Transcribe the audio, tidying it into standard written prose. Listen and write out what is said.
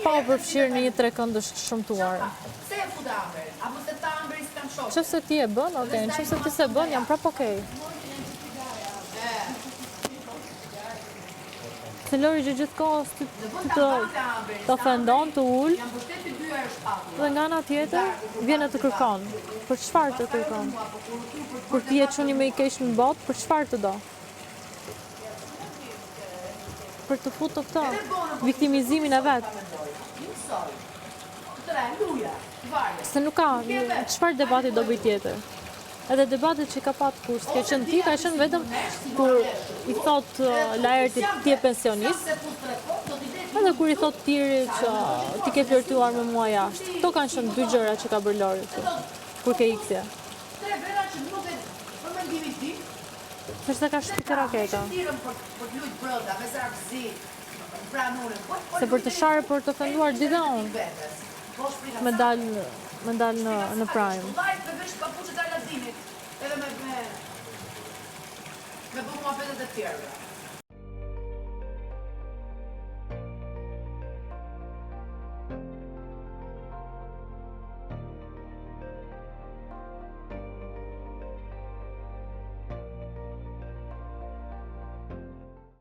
pa u përfshirë në një trekëndësh të shëmtuar. Se e futa Amberin? Apo se ta Amberi s'kam shokë? Nëse ti e bën, okay, nëse ti se bën, jam prap okay. Se Lori që gjithkohës të ofendon, të ul, Jam vërtet i dyja e shpatur. dhe nga ana tjetër vjen e të kërkon. Për çfarë të kërkon? Kur ti je çuni më i keq në botë, për çfarë të do? Për të futur këtë viktimizimin e vet. Mësoj. Tre, luja, varje. Se nuk ka, çfarë debati do bëj tjetër? Edhe debatet që ka pat kur s'ke qenë ti, ka qenë vetëm kur i thot Laerti ti je pensionist, edhe kur i thot Tiri që ti ke flirtuar me mua jashtë. Këto kanë qenë dy gjëra që ka bërë Lori këtu, kur ke iktje. Tre vera që nuk e për mendimin tim. Sepse ka shpikë raketa. Tirën për të lujt brenda, me zrakëzi, pranure. Se për të sharë, për të ofenduar di dhe unë, me dal në prime. Live me vesh papuçet e Aladinit, edhe me bë muhabetet e tjera.